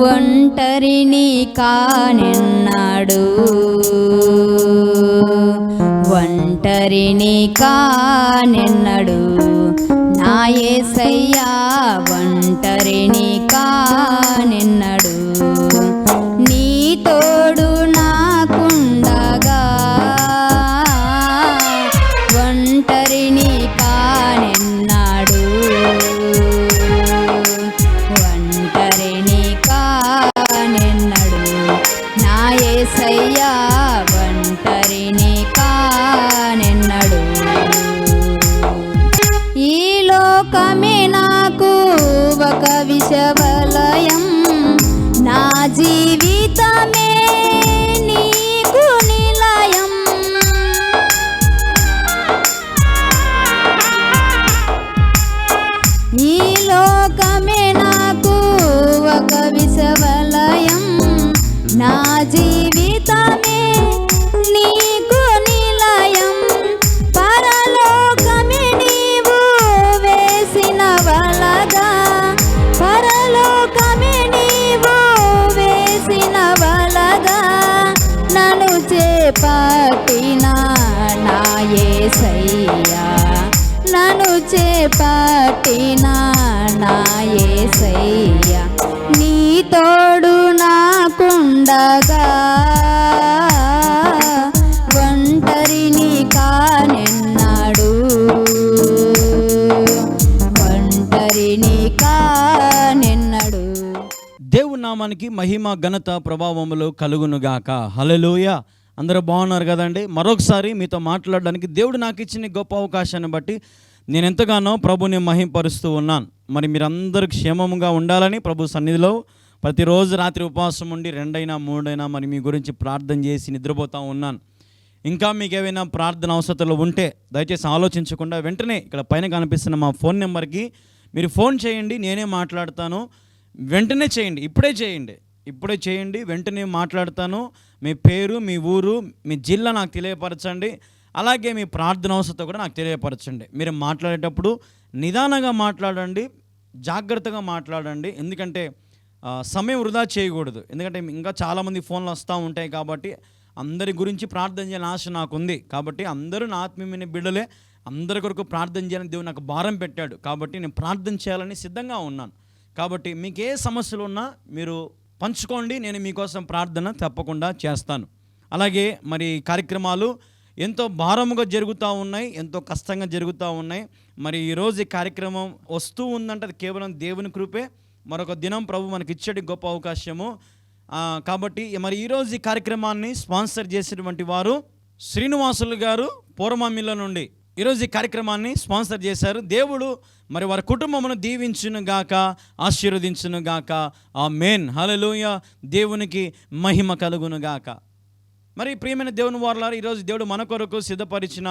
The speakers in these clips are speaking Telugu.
ఒంటరిని కానెన్నడు, ఒంటరిని కానెన్నడు నా యేసయ్యా, ఒంటరిని కానెన్నడు. నీ తోడు నాకుండగా ఒంటరిని కానెన్నడు, ఒంటరిని కానెన్నడు నా యేసయ్యా, ఒంటరిని కానెన్నడు. ఈ లోకమే నాకు ఒక విషవలయం, నా జీవితమే నీకు నిలయం. ఈ లోకమే నాకు ఒక విషవలయం, నా జీవితమే నీకు నిలయం. పరలోకమే నీవు వేసిన వలగా, పరలోకమే నీవు వేసిన వలగా నన్ను చేపట్టిన నా యేసయ్యా, నన్ను చేపట్టిన నా యేసయ్యా. నీ తోడు నాకుండగా ఒంటరిని కానెన్నడు, ఒంటరిని కానెన్నడు. దేవుని నామానికి మహిమ ఘనత ప్రభావములు కలుగునుగాక. హల్లెలూయా. అందరూ బాగున్నారు కదండి. మరొకసారి మీతో మాట్లాడడానికి దేవుడు నాకు ఇచ్చిన గొప్ప అవకాశాన్ని బట్టి నేను ఎంతగానో ప్రభుని మహింపరుస్తూ ఉన్నాను. మరి మీరందరూ క్షేమంగా ఉండాలని ప్రభు సన్నిధిలో ప్రతిరోజు రాత్రి ఉపవాసం ఉండి 2 అయినా 3 అయినా మరి మీ గురించి ప్రార్థన చేసి నిద్రపోతూ ఉన్నాను. ఇంకా మీకు ఏవైనా ప్రార్థన అవసరాలు ఉంటే దయచేసి ఆలోచించకుండా వెంటనే ఇక్కడ పైన కనిపిస్తున్న మా ఫోన్ నెంబర్కి మీరు ఫోన్ చేయండి, నేనే మాట్లాడతాను. వెంటనే చేయండి, ఇప్పుడే చేయండి, వెంటనే మాట్లాడతాను. మీ పేరు, మీ ఊరు, మీ జిల్లా నాకు తెలియపరచండి. అలాగే మీ ప్రార్థన అవసరం కూడా నాకు తెలియపరచండి. మీరు మాట్లాడేటప్పుడు నిదానంగా మాట్లాడండి, జాగ్రత్తగా మాట్లాడండి. ఎందుకంటే సమయం వృధా చేయకూడదు. ఎందుకంటే ఇంకా చాలామంది ఫోన్లు వస్తూ ఉంటాయి కాబట్టి అందరి గురించి ప్రార్థన చేయాలని ఆశ నాకు ఉంది. కాబట్టి అందరూ నా ఆత్మీయమైన బిడ్డలే, అందరి కొరకు ప్రార్థన చేయాలని దేవుడు నాకు భారం పెట్టాడు. కాబట్టి నేను ప్రార్థన చేయాలని సిద్ధంగా ఉన్నాను. కాబట్టి మీకు ఏ సమస్యలు ఉన్నా మీరు పంచుకోండి, నేను మీకోసం ప్రార్థన తప్పకుండా చేస్తాను. అలాగే మరి కార్యక్రమాలు ఎంతో భారముగా జరుగుతూ ఉన్నాయి, ఎంతో కష్టంగా జరుగుతూ ఉన్నాయి. మరి ఈరోజు ఈ కార్యక్రమం వస్తూ ఉందంటే అది కేవలం దేవుని కృపే. మరొక దినం ప్రభు మనకి ఇచ్చే గొప్ప అవకాశము. కాబట్టి మరి ఈరోజు ఈ కార్యక్రమాన్ని స్పాన్సర్ చేసినటువంటి వారు శ్రీనివాసులు గారు పూర్వమిల్ల నుండి ఈరోజు ఈ కార్యక్రమాన్ని స్పాన్సర్ చేశారు. దేవుడు మరి వారి కుటుంబమును దీవించును గాక, ఆశీర్వదించును గాక. ఆమేన్. హల్లెలూయా. దేవునికి మహిమ కలుగును గాక. మరి ప్రియమైన దేవుని వారలారా, ఈరోజు దేవుడు మన కొరకు సిద్ధపరిచిన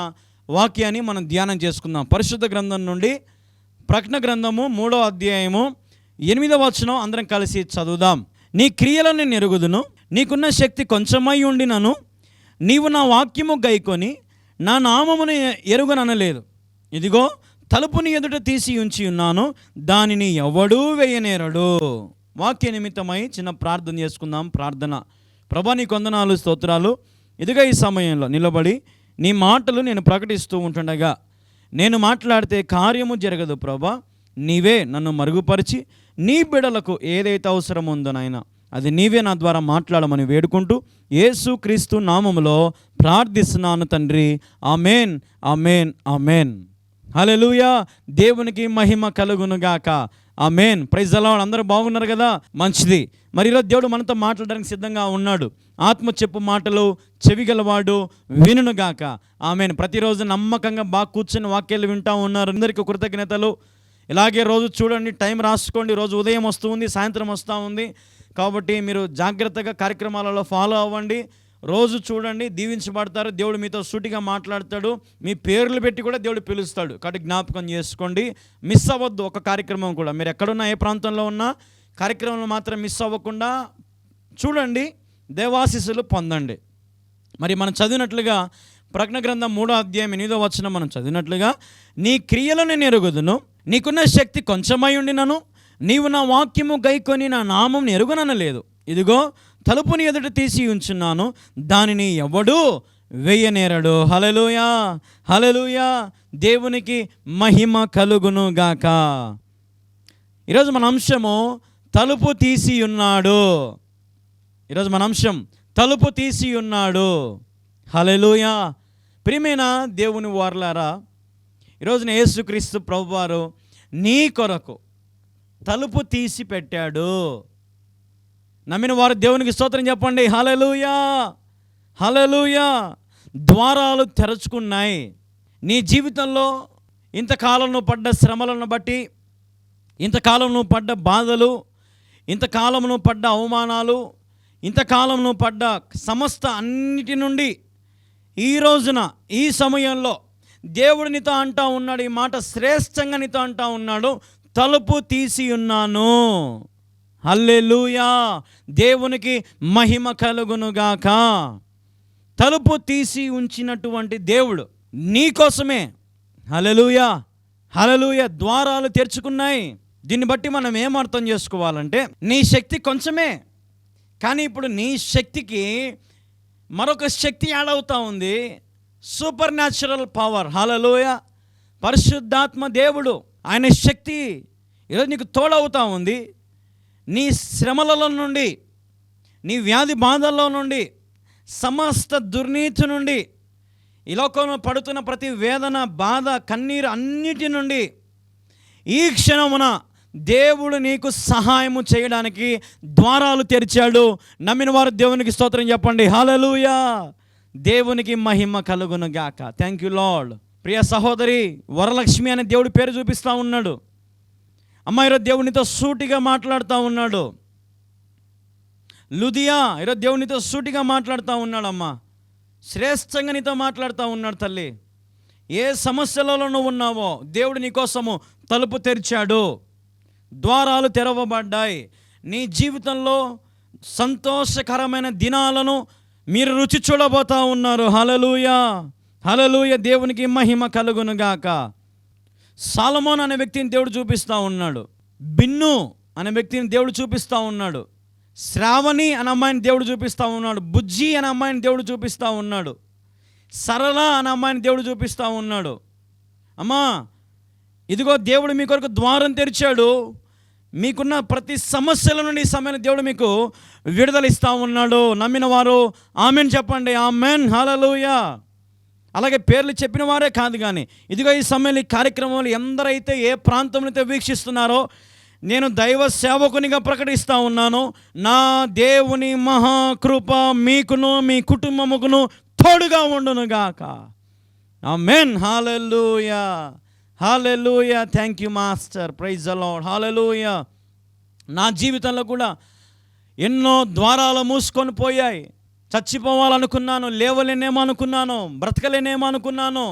వాక్యాన్ని మనం ధ్యానం చేసుకుందాం. పరిశుద్ధ గ్రంథం నుండి ప్రకటన గ్రంథము 3వ అధ్యాయము 8వ వచనం అందరం కలిసి చదువుదాం. నీ క్రియలను నెరుగుదును, నీకున్న శక్తి కొంచెమై ఉండినను నీవు నా వాక్యము గైకొని నా నామమును ఎరుగననలేదు. ఇదిగో తలుపుని ఎదుట తీసి ఉంచి ఉన్నాను, దానిని ఎవడూ వేయనేరడు. వాక్య నిమిత్తమై చిన్న ప్రార్థన చేసుకుందాం. ప్రార్థన. ప్రభా, నీ వందనాలు, స్తోత్రాలు. ఇదిగా ఈ సమయంలో నిలబడి నీ మాటలు నేను ప్రకటిస్తూ ఉంటుండగా నేను మాట్లాడితే కార్యము జరగదు ప్రభా. నీవే నన్ను మరుగుపరిచి నీ బిడలకు ఏదైతే అవసరం ఉందో నాయన అది నీవే నా ద్వారా మాట్లాడమని వేడుకుంటూ యేసుక్రీస్తు నామములో ప్రార్థిస్తున్నాను తండ్రి. ఆమేన్, ఆమేన్, ఆమేన్. హల్లెలూయా. దేవునికి మహిమ కలుగునుగాక. ఆమేన్. Praise the lord. అందరూ బాగున్నారు కదా? మంచిది. మరి ఈరోజు దేవుడు మనతో మాట్లాడడానికి సిద్ధంగా ఉన్నాడు. ఆత్మ చెప్పు మాటలు చెవిగలవాడు వినుగాక. ఆమేన్. ప్రతిరోజు నమ్మకంగా బాగా కూర్చొని వాక్యాలు వింటూ ఉన్నారు. అందరికీ కృతజ్ఞతలు. ఇలాగే రోజు చూడండి, టైం రాసుకోండి. రోజు ఉదయం వస్తూ ఉంది, సాయంత్రం వస్తూ ఉంది. కాబట్టి మీరు జాగ్రత్తగా కార్యక్రమాలలో ఫాలో అవ్వండి. రోజు చూడండి, దీవించబడతారు. దేవుడు మీతో సూటిగా మాట్లాడతాడు. మీ పేర్లు పెట్టి కూడా దేవుడు పిలుస్తాడు. కాబట్టి జ్ఞాపకం చేసుకోండి, మిస్ అవ్వద్దు ఒక కార్యక్రమం కూడా. మీరు ఎక్కడున్నా, ఏ ప్రాంతంలో ఉన్నా కార్యక్రమంలో మాత్రం మిస్ అవ్వకుండా చూడండి, దేవాశీస్సులు పొందండి. మరి మనం చదివినట్లుగా ప్రకటన గ్రంథం 3వ అధ్యాయం 8వ వచనం మనం చదివినట్లుగా నీ క్రియలను నేను ఎరుగుదును, నీకున్న శక్తి కొంచెమై ఉండినను నీవు నా వాక్యము గైకొని నా నామం ఎరుగననలేదు. ఇదిగో తలుపుని ఎదుట తీసి ఉంచున్నాను, దానిని ఎవడు వేయనేరడు. హల్లెలూయా, హల్లెలూయా. దేవునికి మహిమ కలుగును గాక. ఈరోజు మన అంశము తలుపు తీసి ఉన్నాడు. ఈరోజు మన అంశం తలుపు తీసి ఉన్నాడు. హల్లెలూయా. ప్రియమైన దేవుని వారలారా, ఈరోజున యేసుక్రీస్తు ప్రభువారు నీ కొరకు తలుపు తీసి పెట్టాడు. నమ్మిన వారు దేవునికి స్తోత్రం చెప్పండి. హల్లెలూయా, హల్లెలూయా. ద్వారాలు తెరుచుకున్నాయి. నీ జీవితంలో ఇంతకాలం నువ్వు పడ్డ శ్రమలను బట్టి, ఇంతకాలం నువ్వు పడ్డ బాధలు, ఇంతకాలం నువ్వు పడ్డ అవమానాలు, ఇంతకాలం నువ్వు పడ్డ సమస్త అన్నిటి నుండి ఈ రోజున ఈ సమయంలో దేవుడు నీతో అంటా ఉన్నాడు, ఈ మాట శ్రేష్టంగా నీతో అంటా ఉన్నాడు, తలుపు తీసి ఉన్నాను. హల్లెలూయా. దేవునికి మహిమ కలుగునుగాక. తలుపు తీసి ఉంచినటువంటి దేవుడు నీ కోసమే. హల్లెలూయా, హల్లెలూయా. ద్వారాలు తెరుచుకున్నాయి. దీన్ని బట్టి మనం ఏం అర్థం చేసుకోవాలంటే, నీ శక్తి కొంచెమే, కానీ ఇప్పుడు నీ శక్తికి మరొక శక్తి యాడ్ అవుతా ఉంది. Supernatural power. హల్లెలూయా. పరిశుద్ధాత్మ దేవుడు, ఆయన శక్తి ఈరోజు నీకు తోడవుతా ఉంది. నీ శ్రమలలో నుండి, నీ వ్యాధి బాధల్లో నుండి, సమస్త దుర్నీతి నుండి, ఈ లోకంలో పడుతున్న ప్రతి వేదన, బాధ, కన్నీరు అన్నిటి నుండి ఈ క్షణమున దేవుడు నీకు సహాయము చేయడానికి ద్వారాలు తెరిచాడు. నమ్మిన వారు దేవునికి స్తోత్రం చెప్పండి. హల్లెలూయా. దేవునికి మహిమ కలుగును గాక. Thank you lord. ప్రియ సహోదరి వరలక్ష్మి అనే దేవుడి పేరు చూపిస్తూ ఉన్నాడు. అమ్మ, ఈరోజు దేవునితో సూటిగా మాట్లాడుతూ ఉన్నాడు. లుదియా, ఈరోజు దేవునితో సూటిగా మాట్లాడుతూ ఉన్నాడు. అమ్మ, శ్రేష్టంగా నీతో మాట్లాడుతూ ఉన్నాడు. తల్లి, ఏ సమస్యలలో నువ్వు ఉన్నావో దేవుడు నీకోసము తలుపు తెరిచాడు. ద్వారాలు తెరవబడ్డాయి. నీ జీవితంలో సంతోషకరమైన దినాలను మీరు రుచి చూడబోతూ ఉన్నారు. హల్లెలూయా, హల్లెలూయా. దేవునికి మహిమ కలుగును గాక. సాలమోన్ అనే వ్యక్తిని దేవుడు చూపిస్తూ ఉన్నాడు. బిన్ను అనే వ్యక్తిని దేవుడు చూపిస్తూ ఉన్నాడు. శ్రావణి అనే అమ్మాయిని దేవుడు చూపిస్తూ ఉన్నాడు. బుజ్జి అనే అమ్మాయిని దేవుడు చూపిస్తూ ఉన్నాడు. సరళ అనే అమ్మాయిని దేవుడు చూపిస్తూ ఉన్నాడు. అమ్మా, ఇదిగో దేవుడు మీ కొరకు ద్వారం తెరిచాడు. మీకున్న ప్రతి సమస్యల నుండి ఈ సమయంలో దేవుడు మీకు విడుదల ఇస్తూ ఉన్నాడు. నమ్మిన వారు ఆమెన్ చెప్పండి. ఆమెన్, హల్లెలూయా. అలాగే పేర్లు చెప్పిన వారే కాదు, కానీ ఇదిగో ఈ సమయంలో ఈ కార్యక్రమంలో ఎందరైతే ఏ ప్రాంతంలో అయితే వీక్షిస్తున్నారో నేను దైవ సేవకునిగా ప్రకటిస్తూ ఉన్నాను, నా దేవుని మహాకృప మీకును మీ కుటుంబముకును తోడుగా ఉండునుగాక. Amen, hallelujah, hallelujah. Thank you master. Praise the lord. Hallelujah. నా జీవితంలో కూడా ఎన్నో ద్వారాలు మూసుకొని పోయాయి. చచ్చిపోవాలనుకున్నాను, లేవలేనేమో అనుకున్నాను, బ్రతకలేనేమో అనుకున్నాను,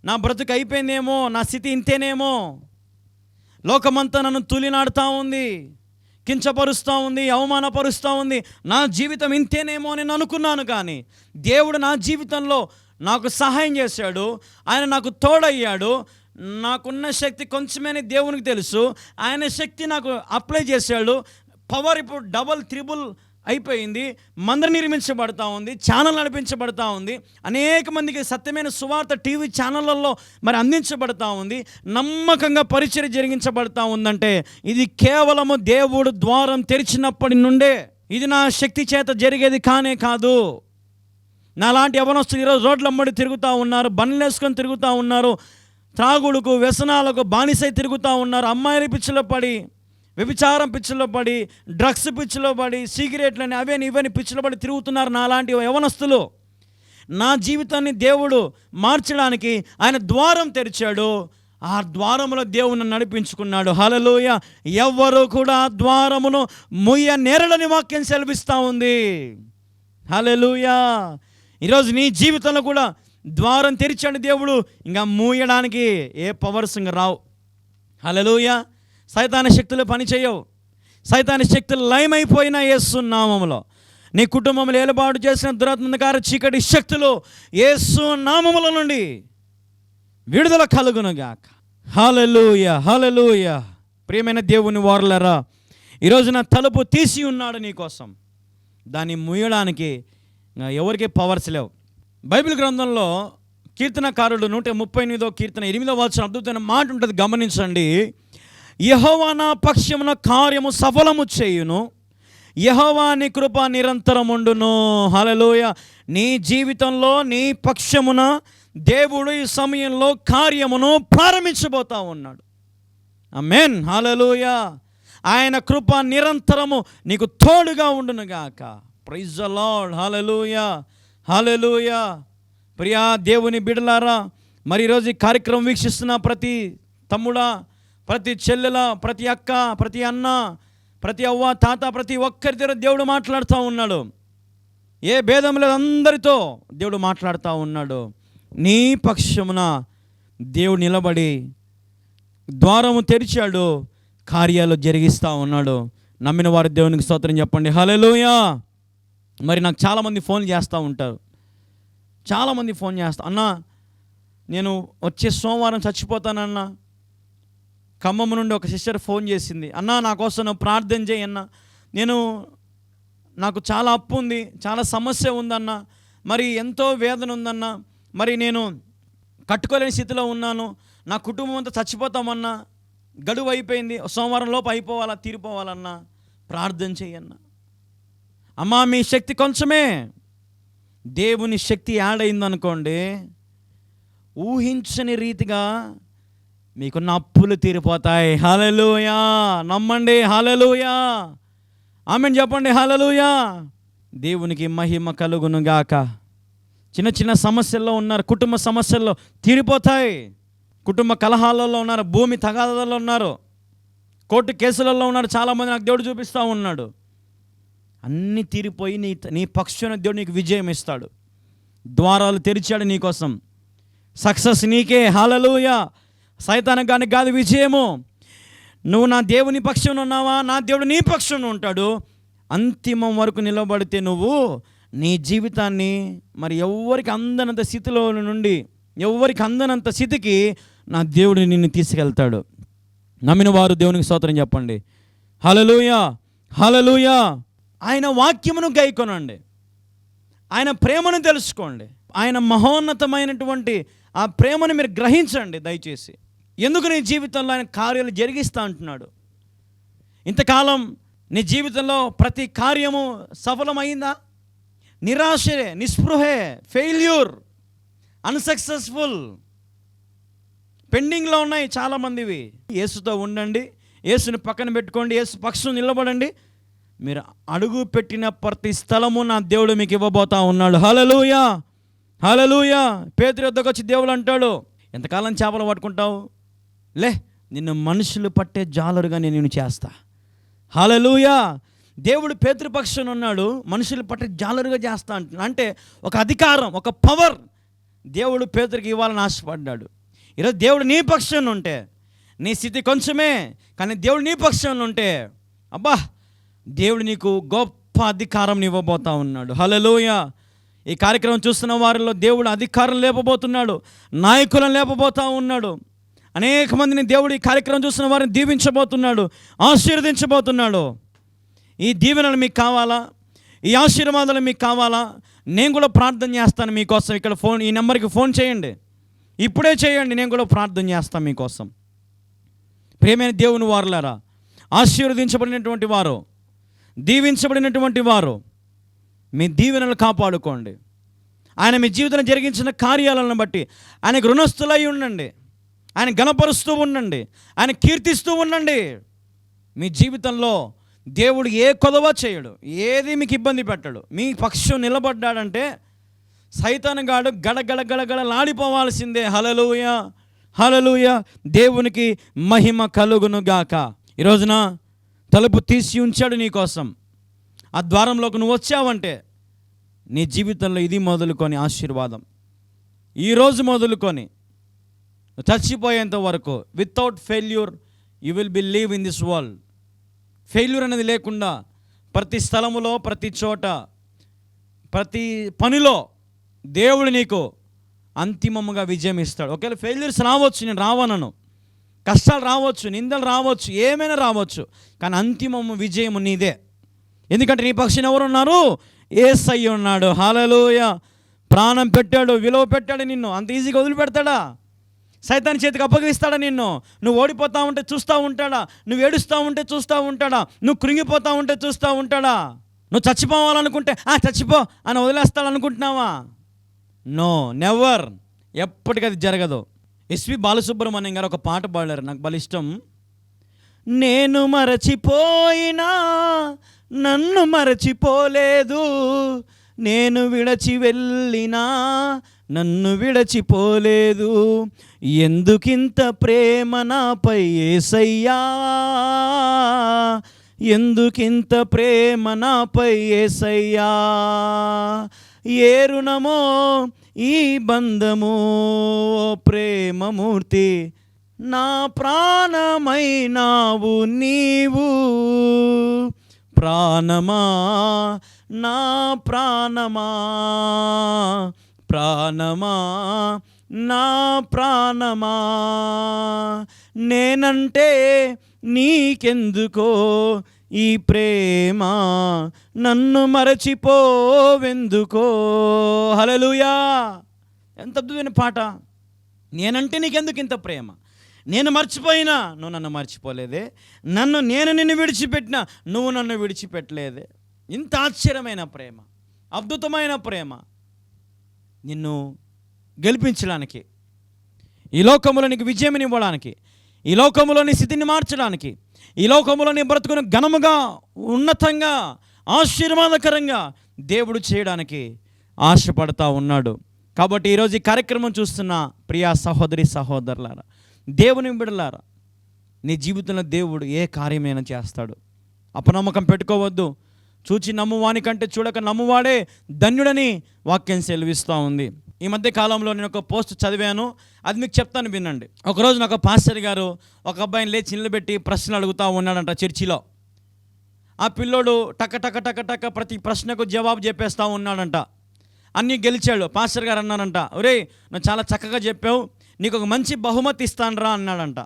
నా బ్రతుకు అయిపోయిందేమో, నా స్థితి ఇంతేనేమో, లోకమంతా నన్ను తులినాడుతూ ఉంది, కించపరుస్తూ ఉంది, అవమానపరుస్తూ ఉంది, నా జీవితం ఇంతేనేమో అని నేను అనుకున్నాను. కానీ దేవుడు నా జీవితంలో నాకు సహాయం చేశాడు. ఆయన నాకు తోడయ్యాడు. నాకున్న శక్తి కొంచెమని దేవునికి తెలుసు. ఆయన శక్తి నాకు అప్లై చేశాడు. పవర్ ఇప్పుడు డబల్ త్రిబుల్ అయిపోయింది. మందిరం నిర్మించబడతా ఉంది, ఛానల్ నడిపించబడతా ఉంది, అనేక మందికి సత్యమైన సువార్త టీవీ ఛానళ్ళల్లో మరి అందించబడతా ఉంది, నమ్మకంగా పరిచర్య జరిగించబడతా ఉందంటే ఇది కేవలము దేవుడు ద్వారం తెరిచినప్పటి నుండే. ఇది నా శక్తి చేత జరిగేది కానే కాదు. నాలాంటి యవనస్తులు ఈరోజు రోడ్లమ్మడి తిరుగుతూ ఉన్నారు, బండ్లు వేసుకొని తిరుగుతూ ఉన్నారు, త్రాగుడుకు వ్యసనాలకు బానిసై తిరుగుతూ ఉన్నారు, అమ్మాయిల పిచ్చిలో పడి, వ్యభిచారం పిచ్చిలో పడి, డ్రగ్స్ పిచ్చిలో పడి, సిగరెట్లని అవని ఇవని పిచ్చిలో పడి తిరుగుతున్నారు నాలాంటి యవనస్తులు. నా జీవితాన్ని దేవుడు మార్చడానికి ఆయన ద్వారం తెరిచాడు. ఆ ద్వారములో దేవుని నడిపించుకున్నాడు. హల్లెలూయా. ఎవ్వరు కూడా ఆ ద్వారమును ముయ్య నేరడని వాక్యం సెలవిస్తూ ఉంది. హల్లెలూయా. ఈరోజు నీ జీవితంలో కూడా ద్వారం తెరిచాడు దేవుడు. ఇంకా మూయడానికి ఏ పవర్స్ ఇంకా రావు. హల్లెలూయా. సైతాను శక్తులు పనిచేయవు. సైతాను శక్తులు లయమైపోయిన యేసు నామములో నీ కుటుంబంలో ఏలుబాటు చేసిన దురాత్మకార చీకటి శక్తులు యేసు నామముల నుండి విడుదల కలుగునుగాక. హల్లెలూయా, హల్లెలూయా. ప్రియమైన దేవుని వారలారా, ఈరోజు నా తలుపు తీసి ఉన్నాడు నీకోసం. దాన్ని ముయ్యడానికి ఎవరికి పవర్స్ లేవు. బైబిల్ గ్రంథంలో కీర్తనకారుడు 138వ కీర్తన 8వ వచనం అద్భుతమైన మాట ఉంటుంది, గమనించండి. యెహోవా నా పక్షమున కార్యము సఫలము చేయును, యెహోవా నీ కృప నిరంతరముండును. హల్లెలూయా. నీ జీవితంలో నీ పక్షమున దేవుడు ఈ సమయంలో కార్యమును ప్రారంభించబోతా ఉన్నాడు. ఆమేన్. హల్లెలూయా. ఆయన కృప నిరంతరము నీకు తోడుగా ఉండునుగాక. Praise the lord. Hallelujah. Hallelujah. ప్రియా దేవుని బిడ్డలారా, మరి ఈరోజు ఈ కార్యక్రమం వీక్షిస్తున్న ప్రతి తమ్ముడా, ప్రతి చెల్లెల, ప్రతి అక్క, ప్రతి అన్న, ప్రతి అవ్వ, తాత, ప్రతి ఒక్కరి దగ్గర దేవుడు మాట్లాడుతూ ఉన్నాడు. ఏ భేదం లేదు, అందరితో దేవుడు మాట్లాడుతూ ఉన్నాడు. నీ పక్షమున దేవుడు నిలబడి ద్వారము తెరిచాడు, కార్యాలు జరిగిస్తూ ఉన్నాడు. నమ్మిన వారు దేవునికి స్తోత్రం చెప్పండి. హల్లెలూయా. మరి నాకు చాలామంది ఫోన్ చేస్తూ ఉంటారు. చాలామంది ఫోన్ చేస్తా, అన్నా నేను వచ్చే సోమవారం చచ్చిపోతానన్నా. ఖమ్మం నుండి ఒక సిస్టర్ ఫోన్ చేసింది, అన్నా నా కోసం నువ్వు ప్రార్థన చేయన్నా, నాకు చాలా అప్పు ఉంది, చాలా సమస్య ఉందన్నా, మరి ఎంతో వేదన ఉందన్నా, మరి నేను కట్టుకోలేని స్థితిలో ఉన్నాను, నా కుటుంబం అంతా చచ్చిపోతామన్నా, గడువు అయిపోయింది, సోమవారం లోపు అయిపోవాలా, తీరిపోవాలన్నా, ప్రార్థన చేయన్నా. అమ్మా మీ శక్తి కొంచెమే, దేవుని శక్తి యాడ్ అయిందనుకోండి, ఊహించని రీతిగా మీకున్న అప్పులు తీరిపోతాయి. హల్లెలూయా. నమ్మండి. హల్లెలూయా. ఆమేన్ చెప్పండి. హల్లెలూయా. దేవునికి మహిమ కలుగును గాక. చిన్న చిన్న సమస్యల్లో ఉన్నారు, కుటుంబ సమస్యల్లో తీరిపోతాయి. కుటుంబ కలహాలలో ఉన్నారు, భూమి తగాదాలలో ఉన్నారు, కోర్టు కేసులలో ఉన్నారు. చాలామంది నాకు దేవుడు చూపిస్తూ ఉన్నాడు. అన్నీ తీరిపోయి నీ పక్షాన దేవుడు నీకు విజయం ఇస్తాడు. ద్వారాలు తెరిచాడు నీకోసం. సక్సెస్ నీకే. హల్లెలూయా. సైతానికి కానీ కాదు విజయము. నువ్వు నా దేవుని పక్షంలో ఉన్నావా, నా దేవుడు నీ పక్షంలో ఉంటాడు. అంతిమం వరకు నిలబడితే నువ్వు నీ జీవితాన్ని మరి ఎవరికి అందనంత స్థితిలో నుండి ఎవరికి అందనంత స్థితికి నా దేవుడు నిన్ను తీసుకెళ్తాడు. నమ్మిన వారు దేవునికి స్తోత్రం చెప్పండి. హల్లెలూయా. హల్లెలూయా. ఆయన వాక్యమును గైకొనండి, ఆయన ప్రేమను తెలుసుకోండి, ఆయన మహోన్నతమైనటువంటి ఆ ప్రేమను మీరు గ్రహించండి దయచేసి. ఎందుకు నీ జీవితంలో ఆయన కార్యాలు జరిగిస్తా అంటున్నాడు. ఇంతకాలం నీ జీవితంలో ప్రతి కార్యము సఫలమైందా? నిరాశే, నిస్పృహే, ఫెయిల్యూర్, అన్సక్సెస్ఫుల్, పెండింగ్లో ఉన్నాయి చాలామందివి. యేసుతో ఉండండి, యేసుని పక్కన పెట్టుకోండి, యేసు పక్షం నిలబడండి. మీరు అడుగు పెట్టిన ప్రతి స్థలము నా దేవుడు మీకు ఇవ్వబోతా ఉన్నాడు. హల్లెలూయా. హల్లెలూయా. పేతురు వద్దకు వచ్చి దేవుడు అంటాడు, ఎంతకాలం చేపలు పట్టుకుంటావు? లే, నిన్ను మనుషులు పట్టే జాలరుగా నేను నిన్ను చేస్తా. హల్లెలూయా. దేవుడు పేతురు పక్షాన ఉన్నాడు, మనుషులు పట్టే జాలరుగా చేస్తా అంటున్నాడు. అంటే ఒక అధికారం, ఒక పవర్ దేవుడు పేతురికి ఇవ్వాలని ఆశపడ్డాడు. ఈరోజు దేవుడు నీ పక్షాన ఉంటే, నీ స్థితి కొంచెమే కానీ దేవుడు నీ పక్షాన ఉంటే, అబ్బా దేవుడు నీకు గొప్ప అధికారం ఇవ్వబోతా ఉన్నాడు. హల్లెలూయా. ఈ కార్యక్రమం చూస్తున్న వారిలో దేవుడు అధికారం లేపబోతున్నాడు, నాయకులను లేపబోతా ఉన్నాడు. అనేక మందిని దేవుడు ఈ కార్యక్రమం చూస్తున్న వారిని దీవించబోతున్నాడు, ఆశీర్వదించబోతున్నాడు. ఈ దీవెనలు మీకు కావాలా? ఈ ఆశీర్వాదాలు మీకు కావాలా? నేను కూడా ప్రార్థన చేస్తాను మీకోసం. ఇక్కడ ఈ నెంబర్కి ఫోన్ చేయండి, ఇప్పుడే చేయండి, నేను కూడా ప్రార్థన చేస్తాను మీకోసం. ప్రియమైన దేవుని వారులారా, ఆశీర్వదించబడినటువంటి వారు, దీవించబడినటువంటి వారు, మీ దీవెనలు కాపాడుకోండి. ఆయన మీ జీవితంలో జరిగించిన కార్యాలను బట్టి ఆయనకు రుణస్థులై ఉండండి, ఆయన గణపరుస్తూ ఉండండి, ఆయన కీర్తిస్తూ ఉండండి. మీ జీవితంలో దేవుడు ఏ కొదవ చేయడు, ఏది మీకు ఇబ్బంది పెట్టడు. మీ పక్షం నిలబడ్డాడంటే సైతానుగాడు గడగడగడగడలాడిపోవాల్సిందే. హల్లెలూయా. హల్లెలూయా. దేవునికి మహిమ కలుగును గాక. ఈ రోజున తలుపు తీసి ఉంచాడు నీకోసం. ఆ ద్వారంలోకి నువ్వు వచ్చావంటే నీ జీవితంలో ఇది మొదలుకొని ఆశీర్వాదం, ఈరోజు మొదలుకొని చచ్చిపోయేంత వరకు without failure you will be live in this world. Failure అనేది లేకుండా ప్రతి స్థలములో, ప్రతి చోట, ప్రతి పనిలో దేవుడు నీకు అంతిమముగా విజయం ఇస్తాడు. ఒకవేళ ఫెయిల్యూర్స్ రావచ్చు, నేను రావనను, కష్టాలు రావచ్చు, నిందలు రావచ్చు, ఏమైనా రావచ్చు, కానీ అంతిమము విజయము నీదే. ఎందుకంటే నీ పక్షాన ఎవరున్నారు? యేసయ్య ఉన్నాడు. హల్లెలూయా. ప్రాణం పెట్టాడు, విలువ పెట్టాడు నిన్ను. అంత ఈజీగా వదిలిపెడతాడా? సైతాన్ చేతికి అప్పగిస్తాడా నిన్ను? నువ్వు ఓడిపోతూ ఉంటే చూస్తూ ఉంటాడా? నువ్వు ఏడుస్తూ ఉంటే చూస్తూ ఉంటాడా? నువ్వు కృంగిపోతూ ఉంటే చూస్తూ ఉంటాడా? నువ్వు చచ్చిపోవాలనుకుంటే చచ్చిపో అని వదిలేస్తాడనుకుంటున్నావా? No, never. ఎప్పటికది జరగదు. ఎస్వి బాలసుబ్రహ్మణ్యం గారు ఒక పాట పాడారు, నాకు బల ఇష్టం. నేను మరచిపోయినా నన్ను మరచిపోలేదు, నేను విడచి వెళ్ళినా నన్ను విడచిపోలేదు, ఎందుకింత ప్రేమ నాపై యేసయ్యా, ఎందుకింత ప్రేమ నాపై యేసయ్యా, ఏ రుణమో ఈ బంధము ప్రేమమూర్తి, నా ప్రాణమైనావు నీవు, ప్రాణమా నా ప్రాణమా, ప్రాణమా నా ప్రాణమా, నేనంటే నీకెందుకో ఈ ప్రేమ, నన్ను మరచిపోవెందుకో. హల్లెలూయా. ఎంత అద్భుతమైన పాట. నేనంటే నీకెందుకు ఇంత ప్రేమ, నేను మర్చిపోయినా నువ్వు నన్ను మర్చిపోలేదే, నేను నిన్ను విడిచిపెట్టినా నువ్వు నన్ను విడిచిపెట్టలేదే. ఇంత ఆశ్చర్యమైన ప్రేమ, అద్భుతమైన ప్రేమ, నిన్ను గెలిపించడానికి, ఈ లోకములో నీకు విజయం ఇవ్వడానికి, ఈ లోకములో నీ స్థితిని మార్చడానికి, ఈ లోకములో నీ బ్రతుకును ఘనముగా, ఉన్నతంగా, ఆశీర్వాదకరంగా దేవుడు చేయడానికి ఆశపడతా ఉన్నాడు. కాబట్టి ఈరోజు ఈ కార్యక్రమం చూస్తున్న ప్రియా సహోదరి సహోదరులారా, దేవుని బిడ్డలారా, నీ జీవితంలో దేవుడు ఏ కార్యమైనా చేస్తాడు. అపనమ్మకం పెట్టుకోవద్దు. చూచి నమ్మువాని కంటే చూడక నమ్మువాడే ధన్యుడని వాక్యం సెలవిస్తూ ఉంది. ఈ మధ్య కాలంలో నేను ఒక పోస్ట్ చదివాను, అది మీకు చెప్తాను, వినండి. ఒకరోజు నాకు పాస్టర్ గారు ఒక అబ్బాయిని లేచి నిలబెట్టి ప్రశ్నలు అడుగుతూ ఉన్నాడంట చర్చిలో. ఆ పిల్లోడు టక టక టక టక ప్రతి ప్రశ్నకు జవాబు చెప్పేస్తూ ఉన్నాడంట. అన్నీ గెలిచాడు. పాస్టర్ గారు అన్నారంట, ఒరేయ్ నువ్వు చాలా చక్కగా చెప్పావు, నీకు ఒక మంచి బహుమతి ఇస్తానురా అన్నాడంట.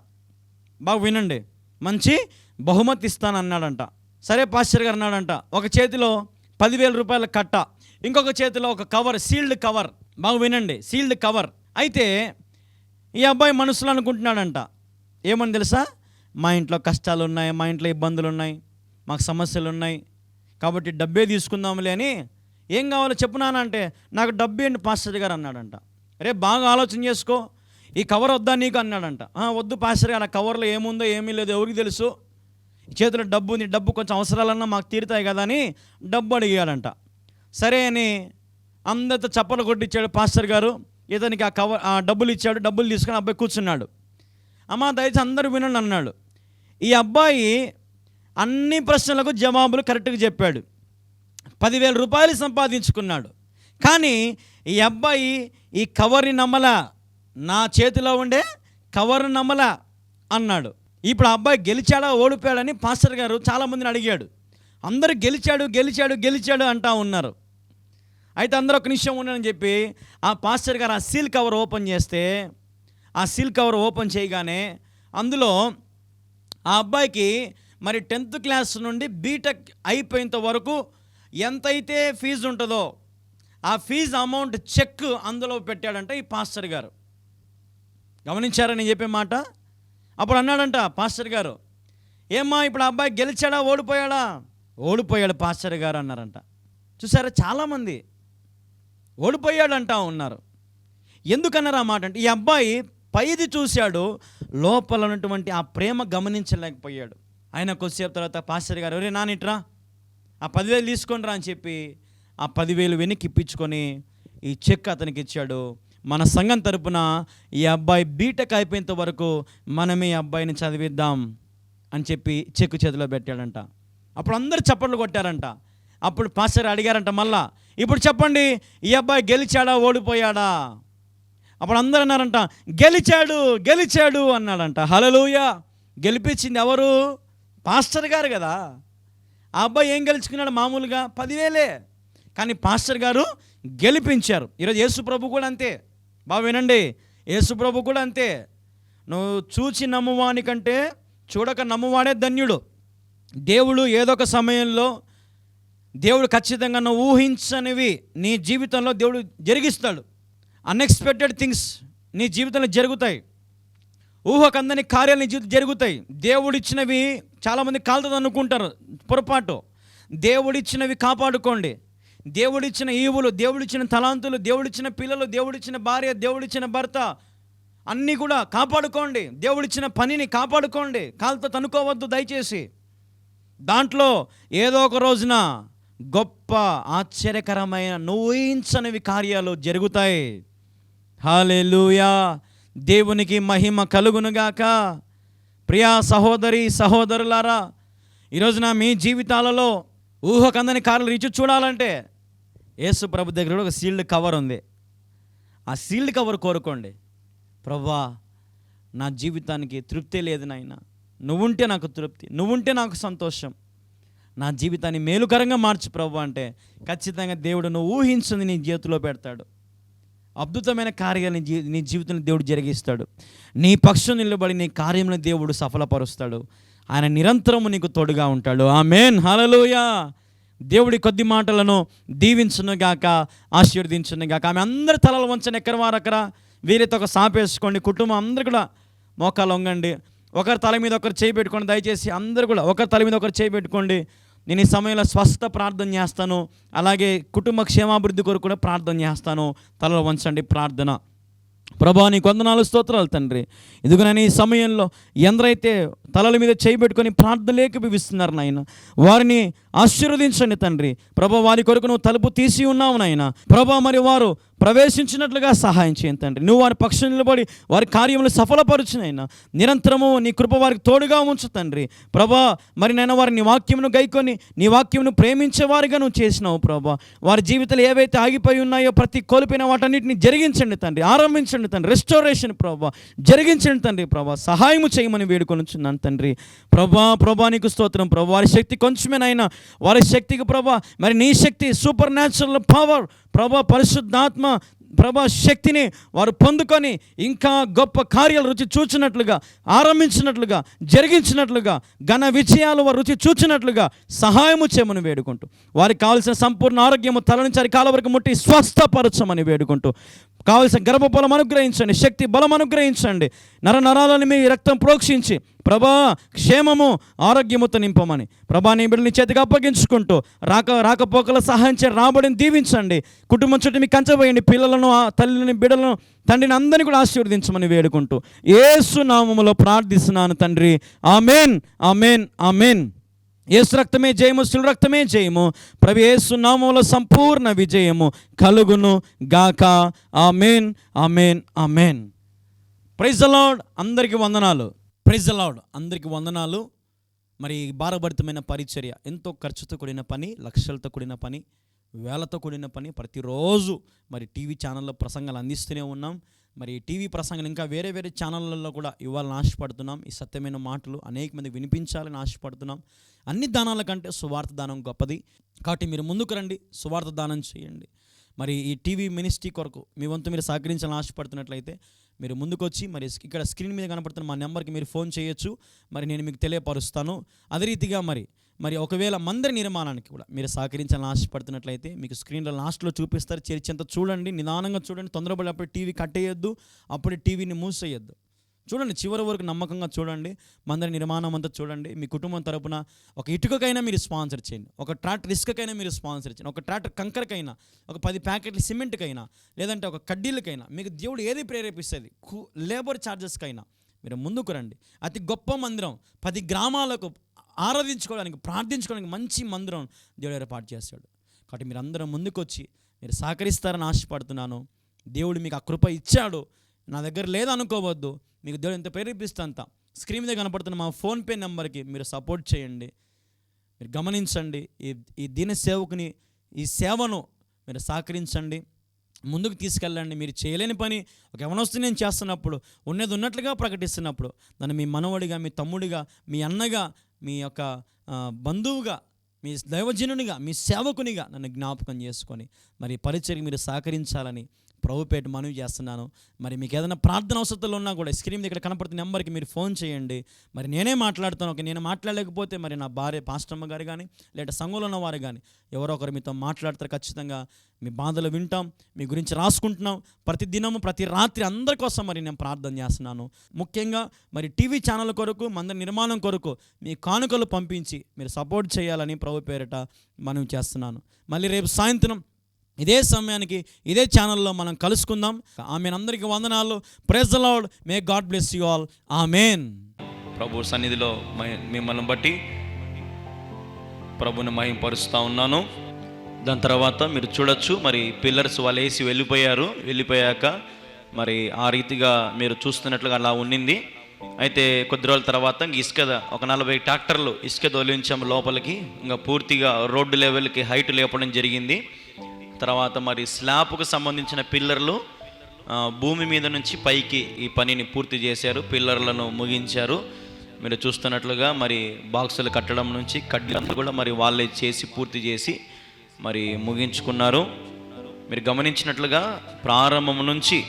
బాగా వినండి, మంచి బహుమతి ఇస్తాను అన్నాడంట. సరే పాస్టర్ గారు అన్నాడంట, ఒక చేతిలో 10,000 రూపాయల కట్ట, ఇంకొక చేతిలో ఒక కవర్, సీల్డ్ కవర్. బాగా వినండి, సీల్డ్ కవర్. అయితే ఈ అబ్బాయి మనసులో అనుకుంటున్నాడంట, ఏమని తెలుసా, మా ఇంట్లో కష్టాలు ఉన్నాయి, మా ఇంట్లో ఇబ్బందులు ఉన్నాయి, మాకు సమస్యలు ఉన్నాయి, కాబట్టి డబ్బే తీసుకుందాంలే అని. ఏం కావాలో చెప్పునానంటే, నాకు డబ్బు ఏంటి పాస్టర్ గారు అన్నాడంట. రే బాగా ఆలోచన చేసుకో, ఈ కవర్ వద్దా నీకు అన్నాడంట. వద్దు పాస్టర్ గారు, ఆ కవర్లో ఏముందో ఏమీ లేదు, ఎవరికి తెలుసు, చేతిలో డబ్బు ఉంది, డబ్బు కొంచెం అవసరాలన్నా మాకు తీరుతాయి కదా అని డబ్బు అడిగాడంట. సరే అని అందరితో చప్పలు కొట్టించాడు పాస్టర్ గారు. ఇతనికి ఆ డబ్బులు ఇచ్చాడు. డబ్బులు తీసుకొని అబ్బాయి కూర్చున్నాడు. అమ్మ దయచేసి అందరూ వినండి అన్నాడు. ఈ అబ్బాయి అన్ని ప్రశ్నలకు జవాబులు కరెక్ట్గా చెప్పాడు. 10,000 రూపాయలు సంపాదించుకున్నాడు. కానీ ఈ అబ్బాయి ఈ కవర్ని నమ్మలా, నా చేతిలో ఉండే కవర్ని నమ్మలా అన్నాడు. ఇప్పుడు ఆ అబ్బాయి గెలిచాడా ఓడిపోయాడని పాస్టర్ గారు చాలామందిని అడిగాడు. అందరూ గెలిచాడు గెలిచాడు గెలిచాడు అంటూ ఉన్నారు. అయితే అందరూ ఒక నిమిషం ఉండని చెప్పి ఆ పాస్టర్ గారు ఆ సీల్ కవర్ ఓపెన్ చేస్తే, ఆ సీల్ కవర్ ఓపెన్ చేయగానే అందులో ఆ అబ్బాయికి మరి 10th క్లాస్ నుండి బీటెక్ అయిపోయేంత వరకు ఎంతైతే ఫీజు ఉంటుందో ఆ ఫీజు అమౌంట్ చెక్ అందులో పెట్టాడంట ఈ పాస్టర్ గారు. గమనించారా నేను చెప్పే మాట? అప్పుడు అన్నాడంట పాస్టర్ గారు, ఏమ్మా ఇప్పుడు ఆ అబ్బాయి గెలిచాడా ఓడిపోయాడా? ఓడిపోయాడు పాస్టర్ గారు అన్నారంట. చూసారా, చాలామంది ఓడిపోయాడంటా ఉన్నారు. ఎందుకన్నారు ఆ మాట అంటే, ఈ అబ్బాయి పైది చూశాడు, లోపల ఉన్నటువంటి ఆ ప్రేమ గమనించలేకపోయాడు. ఆయన కొద్దిసేపు తర్వాత పాస్టర్ గారు, ఒరే నానిట్రా ఆ 10,000 తీసుకొని రా అని చెప్పి ఆ 10,000 వెనక్కి ఇప్పించుకొని ఈ చెక్ అతనికి ఇచ్చాడు. మన సంఘం తరపున ఈ అబ్బాయి బీటెక్ అయిపోయేంత వరకు మనమే ఈ అబ్బాయిని చదివిద్దాం అని చెప్పి చెక్ చేతిలో పెట్టాడంట. అప్పుడు అందరూ చప్పట్లు కొట్టారంట. అప్పుడు పాస్టర్ అడిగారంట మళ్ళా, ఇప్పుడు చెప్పండి ఈ అబ్బాయి గెలిచాడా ఓడిపోయాడా? అప్పుడు అందరూ అన్నారంట, గెలిచాడు గెలిచాడు అన్నాడంట. హల్లెలూయా. గెలిపించింది ఎవరు? పాస్టర్ గారు కదా. ఆ అబ్బాయి ఏం గెలుచుకున్నాడు? మామూలుగా 10,000. కానీ పాస్టర్ గారు గెలిపించారు. ఈరోజు యేసు ప్రభు కూడా అంతే. బాగా వినండి, యేసు ప్రభు కూడా అంతే. నువ్వు చూచి నమ్మువాని కంటే చూడక నమ్మువాడే ధన్యుడు. దేవుడు ఏదో ఒక సమయంలో దేవుడు ఖచ్చితంగా నువ్వు ఊహించనివి నీ జీవితంలో దేవుడు జరిగిస్తాడు. అన్ఎక్స్పెక్టెడ్ థింగ్స్ నీ జీవితంలో జరుగుతాయి. ఊహకందని కార్యాలు నీ జీవితం జరుగుతాయి. దేవుడిచ్చినవి చాలామంది కాలుతుంది అనుకుంటారు, పొరపాటు. దేవుడిచ్చినవి కాపాడుకోండి. దేవుడిచ్చిన ఈవులు, దేవుడిచ్చిన తలాంతులు, దేవుడిచ్చిన పిల్లలు, దేవుడిచ్చిన భార్య, దేవుడిచ్చిన భర్త అన్నీ కూడా కాపాడుకోండి. దేవుడిచ్చిన పనిని కాపాడుకోండి. కాలుతో తనుకోవద్దు దయచేసి. దాంట్లో ఏదో ఒక రోజున గొప్ప ఆశ్చర్యకరమైన నువ్వు ఊహించనివి కార్యాలు జరుగుతాయి. హల్లెలూయా, దేవునికి మహిమ కలుగునుగాక. ప్రియా సహోదరి సహోదరులారా, ఈరోజున మీ జీవితాలలో ఊహకందని కార్యాలు రుచి చూడాలంటే యేసు ప్రభు దగ్గర ఒక సీల్డ్ కవర్ ఉంది. ఆ సీల్డ్ కవర్ కోరుకోండి. ప్రభువా, నా జీవితానికి తృప్తి లేదు నాయన, నువ్వుంటే నాకు తృప్తి, నువ్వుంటే నాకు సంతోషం, నా జీవితాన్ని మేలుకరంగా మార్చు ప్రభు అంటే ఖచ్చితంగా దేవుడు నువ్వు ఊహించింది నీ చేతిలో పెడతాడు. అద్భుతమైన కార్యాలు నీ జీవితంలో దేవుడు జరిగిస్తాడు. నీ పక్షం నిలబడి నీ కార్యములను దేవుడు సఫలపరుస్తాడు. ఆయన నిరంతరము నీకు తోడుగా ఉంటాడు. ఆమేన్, హల్లెలూయా. దేవుడి కొద్ది మాటలను దీవించునుగాక, ఆశీర్వదించునుగాక. ఆమె అందరి తలలు వంచని ఎక్కడి వారు అక్కడ వీరితో ఒక సాపేసుకోండి. కుటుంబం అందరూ కూడా మోకాలు వంగండి. ఒకరి తల మీద ఒకరు చేయి పెట్టుకోండి. దయచేసి అందరూ కూడా ఒకరి తల మీద ఒకరు చేయి పెట్టుకోండి. నేను ఈ సమయంలో స్వస్థ ప్రార్థన చేస్తాను, అలాగే కుటుంబ క్షేమాభివృద్ధి కొరకు కూడా ప్రార్థన చేస్తాను. తలలో వంచండి ప్రార్థన. ప్రభువా, నీకు వందనాలు, స్తోత్రాలు తండ్రి. ఇదిగో నేను ఈ సమయంలో ఎందరైతే తలల మీద చేయి పెట్టుకొని ప్రార్థన ఏకీభవిస్తున్నారు నాయన, వారిని ఆశీర్వదించండి తండ్రి. ప్రభువా, వారి కొరకు నువ్వు తలుపు తీసి ఉన్నావు నాయన. ప్రభువా, మరి వారు ప్రవేశించినట్లుగా సహాయం చేయండి తండ్రి. నువ్వు వారి పక్షం నిలబడి వారి కార్యములు సఫలపరుచునైనా నిరంతరము నీ కృప వారికి తోడుగా ఉంచు తండ్రి. ప్రభా, మరి నేను వారిని నీ వాక్యమును గైకొని నీ వాక్యమును ప్రేమించేవారిగా నువ్వు చేసినావు ప్రభా. వారి జీవితాలు ఏవైతే ఆగిపోయి ఉన్నాయో ప్రతి కోల్పోయిన వాటన్నిటిని జరిగించండి తండ్రి, ఆరంభించండి తండ్రి. రెస్టోరేషన్ ప్రభా జరిగించండి తండ్రి. ప్రభా, సహాయము చేయమని వేడుకొనుచున్నాను తండ్రి. ప్రభా నీకు స్తోత్రం ప్రభా. వారి శక్తి కొంచెమేనైనా వారి శక్తికి ప్రభా, మరి నీ శక్తి సూపర్ న్యాచురల్ పవర్ ప్రభా, పరిశుద్ధాత్మ ప్రభా శక్తిని వారు పొందుకొని ఇంకా గొప్ప కార్యాలు రుచి చూచినట్లుగా, ఆరంభించినట్లుగా, జరిగించినట్లుగా, ఘన విజయాలు వారు రుచి చూచినట్లుగా సహాయము చేయమని వేడుకుంటూ, వారికి కావాల్సిన సంపూర్ణ ఆరోగ్యము తల నుంచి అరికాల వరకు ముట్టి స్వస్థపరచమని వేడుకుంటూ, కావలసిన గర్భఫలం అనుగ్రహించండి, శక్తి బలం అనుగ్రహించండి, నరాలను మీ రక్తం ప్రోక్షించి ప్రభా క్షేమము ఆరోగ్యముతో నింపమని ప్రభా నీ బిడ్డని చేతికి అప్పగించుకుంటూ రాకపోకల సహాయం చేయండి, రాబడిని దీవించండి, కుటుంబం చుట్టూ మీకు కంచబోయండి, పిల్లలను తల్లిని బిడ్డలను తండ్రిని అందరినీ కూడా ఆశీర్వదించమని వేడుకుంటూ యేసు నామములో ప్రార్థిస్తున్నాను తండ్రి. ఆమేన్, ఆమేన్, ఆమేన్. యేసు రక్తమే జయము, శిలువ రక్తమే జయము. ప్రభు యేసు నామములో సంపూర్ణ విజయము కలుగును గాక. Amen, amen, amen. Praise the lord. అందరికీ వందనాలు. Praise the lord. అందరికీ వందనాలు. మరి భారభరితమైన పరిచర్య, ఎంతో ఖర్చుతో కూడిన పని, లక్షలతో కూడిన పని, వేలతో కూడిన పని. ప్రతిరోజు మరి టీవీ ఛానల్లో ప్రసంగాలు అందిస్తూనే ఉన్నాం. మరి టీవీ ప్రసంగాలు ఇంకా వేరే వేరే ఛానళ్ళల్లో కూడా ఇవ్వాలని ఆశపడుతున్నాం. ఈ సత్యమైన మాటలు అనేక మంది వినిపించాలని ఆశపడుతున్నాం. అన్ని దానాల కంటే సువార్త దానం గొప్పది. కాబట్టి మీరు ముందుకు రండి, సువార్త దానం చేయండి. మరి ఈ టీవీ మినిస్ట్రీ కొరకు మీ వంతు మీరు సహకరించాలని ఆశపడుతున్నట్లయితే మీరు ముందుకు వచ్చి మరి ఇక్కడ స్క్రీన్ మీద కనపడుతున్న మా నెంబర్కి మీరు ఫోన్ చేయొచ్చు. మరి నేను మీకు తెలియపరుస్తాను. అదే రీతిగా మరి ఒకవేళ మందిర నిర్మాణానికి కూడా మీరు సహకరించాలని ఆశపడుతున్నట్లయితే మీకు స్క్రీన్లో లాస్ట్లో చూపిస్తారు. చర్చ్ అంతా చూడండి, నిదానంగా చూడండి. తొందరపడి అప్పుడు టీవీ కట్టేయొద్దు, అప్పుడు టీవీని మూసేయొద్దు. చూడండి, చివరి వరకు నమ్మకంగా చూడండి. మందిర నిర్మాణం అంతా చూడండి. మీ కుటుంబం తరపున ఒక ఇటుకకైనా మీరు స్పాన్సర్ చేయండి, ఒక ట్రాక్టర్ ఇసుకకైనా మీరు స్పాన్సర్ చేయండి, ఒక ట్రాక్టర్ కంకరకైనా, ఒక 10 ప్యాకెట్ల సిమెంట్కైనా, లేదంటే ఒక కడ్డీలకైనా, మీకు దేవుడు ఏది ప్రేరేపిస్తుంది, లేబర్ ఛార్జెస్కైనా మీరు ముందుకు రండి. అతి గొప్ప మందిరం 10 గ్రామాలకు ఆరాధించుకోవడానికి, ప్రార్థించుకోవడానికి మంచి మందిరం దేవుడు ఏర్పాటు చేస్తాడు. కాబట్టి మీరు అందరం ముందుకు వచ్చి మీరు సహకరిస్తారని ఆశపడుతున్నాను. దేవుడు మీకు ఆ కృప ఇచ్చాడు, నా దగ్గర లేదనుకోవద్దు. మీకు దేవుడు ఎంత ప్రేరేపిస్తే అంత స్క్రీన్ మీద కనపడుతున్న మా ఫోన్పే నెంబర్కి మీరు సపోర్ట్ చేయండి. మీరు గమనించండి, ఈ దీన సేవకుని ఈ సేవను మీరు సహకరించండి, ముందుకు తీసుకెళ్ళండి. మీరు చేయలేని పని ఒక యవనస్తుని నేను చేస్తున్నప్పుడు, ఉన్నది ఉన్నట్లుగా ప్రకటిస్తున్నప్పుడు, నన్ను మీ మనవడిగా, మీ తమ్ముడిగా, మీ అన్నగా, మీ యొక్క బంధువుగా, మీ దైవజనునిగా, మీ సేవకునిగా నన్ను జ్ఞాపకం చేసుకొని మరి పరిచర్యకి మీరు సహకరించాలని ప్రభు పేట మనవి చేస్తున్నాను. మరి మీకు ఏదైనా ప్రార్థన అవసరాలు ఉన్నా కూడా స్క్రీన్ మీద ఇక్కడ కనపడుతున్న నెంబర్కి మీరు ఫోన్ చేయండి. మరి నేనే మాట్లాడుతాను. నేను మాట్లాడలేకపోతే మరి నా భార్య పాస్టమ్మ గారు కానీ లేదా సంఘంలో ఉన్న వారు కానీ ఎవరో ఒకరు మీతో మాట్లాడతారు. ఖచ్చితంగా మీ బాధలు వింటాం, మీ గురించి రాసుకుంటున్నాం. ప్రతి దినము ప్రతి రాత్రి అందరి కోసం మరి నేను ప్రార్థన చేస్తున్నాను. ముఖ్యంగా మరి టీవీ ఛానల్ కొరకు, మందిర నిర్మాణం కొరకు మీ కానుకలు పంపించి మీరు సపోర్ట్ చేయాలని ప్రభు పేరిట మనవి చేస్తున్నాను. మళ్ళీ రేపు సాయంత్రం ఇదే సమయానికి ఇదే ఛానల్లో మనం కలుసుకుందాం. ఆమెన్. అందరికీ వందనాలు. Praise the lord. May God bless you all. Amen. ప్రభు సన్నిధిలో మిమ్మల్ని బట్టి ప్రభుని మహిమపరుస్తూ ఉన్నాను. దాని తర్వాత మీరు చూడొచ్చు, మరి పిల్లర్స్ వాళ్ళు వేసి వెళ్ళిపోయాక మరి ఆ రీతిగా మీరు చూస్తున్నట్లుగా అలా ఉండింది. అయితే కొద్ది రోజుల తర్వాత ఇసుక ఒక 40 ట్రాక్టర్లు ఇసుక తొలగించాము లోపలికి. ఇంకా పూర్తిగా రోడ్డు లెవెల్కి హైట్ లేపడం జరిగింది. తర్వాత మరి స్లాబ్కు సంబంధించిన పిల్లర్లు భూమి మీద నుంచి పైకి ఈ పనిని పూర్తి చేశారు. పిల్లర్లను ముగించారు. మీరు చూస్తున్నట్లుగా మరి బాక్సులు కట్టడం నుంచి కడ్డీలంతా కూడా మరి వాళ్ళే చేసి పూర్తి చేసి మరి ముగించుకున్నారు. మీరు గమనించినట్లుగా ప్రారంభం నుంచి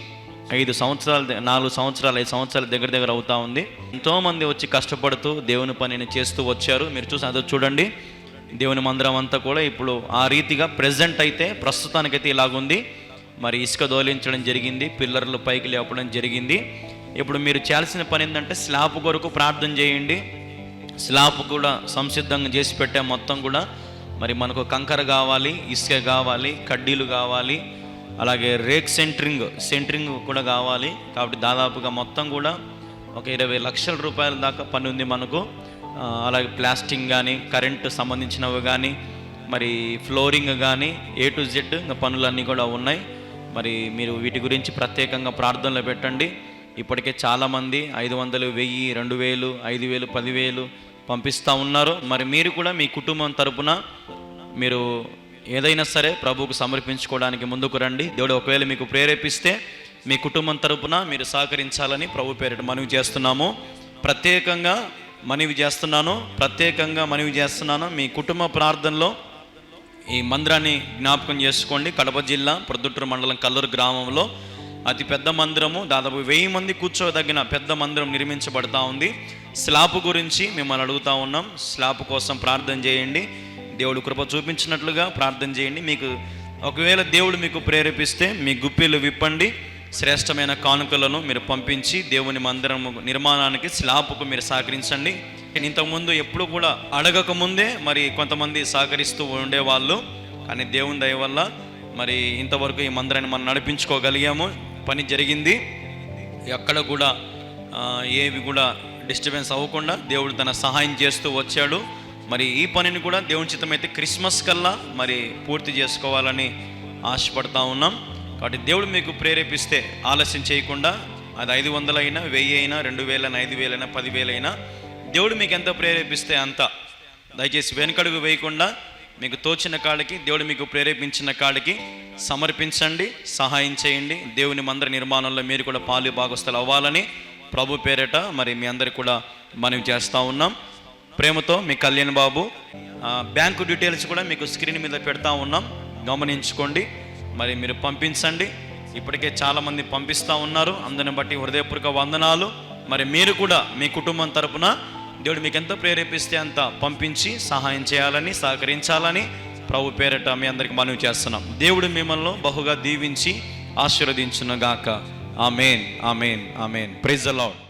4 సంవత్సరాలు దగ్గర అవుతా ఉంది. ఎంతోమంది వచ్చి కష్టపడుతూ దేవుని పనిని చేస్తూ వచ్చారు. మీరు చూసి అదో చూడండి, దేవుని మందిరం అంతా కూడా ఇప్పుడు ఆ రీతిగా ప్రస్తుతానికైతే ఇలాగుంది. మరి ఇసుక దోలించడం జరిగింది, పిల్లర్లు పైకి లేపడం జరిగింది. ఇప్పుడు మీరు చేయాల్సిన పని ఏంటంటే స్లాబ్ కొరకు ప్రార్థన చేయండి. స్లాబ్ కూడా సంసిద్ధంగా చేసి పెట్టే మొత్తం కూడా మరి మనకు కంకర కావాలి, ఇసుక కావాలి, కడ్డీలు కావాలి, అలాగే రేక్ సెంటరింగ్ కూడా కావాలి. కాబట్టి దాదాపుగా మొత్తం కూడా ఒక 20 లక్షల రూపాయల దాకా పని ఉంది మనకు. అలాగే ప్లాస్టింగ్ కానీ, కరెంటు సంబంధించినవి కానీ, మరి ఫ్లోరింగ్ కానీ, A to Z ఇంకా పనులన్నీ కూడా ఉన్నాయి. మరి మీరు వీటి గురించి ప్రత్యేకంగా ప్రార్థనలు పెట్టండి. ఇప్పటికే చాలామంది 500, 1000, 2000, 5000, 10,000 పంపిస్తూ ఉన్నారు. మరి మీరు కూడా మీ కుటుంబం తరపున మీరు ఏదైనా సరే ప్రభువుకు సమర్పించుకోవడానికి ముందుకు రండి. దేవుడు ఒకవేళ మీకు ప్రేరేపిస్తే మీ కుటుంబం తరపున మీరు సహకరించాలని ప్రభు పేరిట మనవి చేస్తున్నాము. ప్రత్యేకంగా మనవి చేస్తున్నాను. మీ కుటుంబ ప్రార్థనలో ఈ మందిరాన్ని జ్ఞాపకం చేసుకోండి. కడప జిల్లా ప్రొద్దుటూరు మండలం కల్లూరు గ్రామంలో అతి పెద్ద మందిరము, దాదాపు 1000 మంది కూర్చోదగిన పెద్ద మందిరం నిర్మించబడతా ఉంది. స్లాబ్ గురించి మిమ్మల్ని అడుగుతా ఉన్నాం. స్లాబ్ కోసం ప్రార్థన చేయండి. దేవుడు కృప చూపించినట్లుగా ప్రార్థన చేయండి. మీకు ఒకవేళ దేవుడు మీకు ప్రేరేపిస్తే మీ గుప్పిలు విప్పండి. శ్రేష్టమైన కానుకలను మీరు పంపించి దేవుని మందిరం నిర్మాణానికి స్లాబ్కు మీరు సహకరించండి. ఇంతకుముందు ఎప్పుడు కూడా అడగకముందే మరి కొంతమంది సహకరిస్తూ ఉండేవాళ్ళు. కానీ దేవుని దయ వల్ల మరి ఇంతవరకు ఈ మందిరాన్ని మనం నడిపించుకోగలిగాము. పని జరిగింది. ఎక్కడ కూడా ఏవి కూడా డిస్టర్బెన్స్ అవ్వకుండా దేవుడు తన సహాయం చేస్తూ వచ్చాడు. మరి ఈ పనిని కూడా దేవుని చిత్తమైతే క్రిస్మస్ కల్లా మరి పూర్తి చేసుకోవాలని ఆశపడతా ఉన్నాం. కాబట్టి దేవుడు మీకు ప్రేరేపిస్తే ఆలస్యం చేయకుండా, అది 500 అయినా, 1000 అయినా, 2000 అయినా, 5000 అయినా, 10,000 అయినా, దేవుడు మీకు ఎంత ప్రేరేపిస్తే అంత దయచేసి వెనుకడుగు వేయకుండా మీకు తోచిన కాడికి, దేవుడు మీకు ప్రేరేపించిన కాడికి సమర్పించండి, సహాయం చేయండి. దేవుని మందిర నిర్మాణంలో మీరు కూడా పాలు భాగస్థులు అవ్వాలని ప్రభు పేరిట మరి మీ అందరికి కూడా మనవి చేస్తూ ఉన్నాం. ప్రేమతో మీ కళ్యాణ్ బాబు. బ్యాంకు డీటెయిల్స్ కూడా మీకు స్క్రీన్ మీద పెడతా ఉన్నాం, గమనించుకోండి. మరి మీరు పంపించండి. ఇప్పటికే చాలామంది పంపిస్తూ ఉన్నారు. అందరిని బట్టి హృదయపూర్వక వందనాలు. మరి మీరు కూడా మీ కుటుంబం తరపున దేవుడు మీకు ఎంత ప్రేరేపిస్తే అంత పంపించి సహాయం చేయాలని, సహకరించాలని ప్రభు పేరిట మీ అందరికి మనవి చేస్తున్నాం. దేవుడు మిమ్మల్ని బహుగా దీవించి ఆశీర్వదించును గాక. Amen, amen, amen. Praise the lord.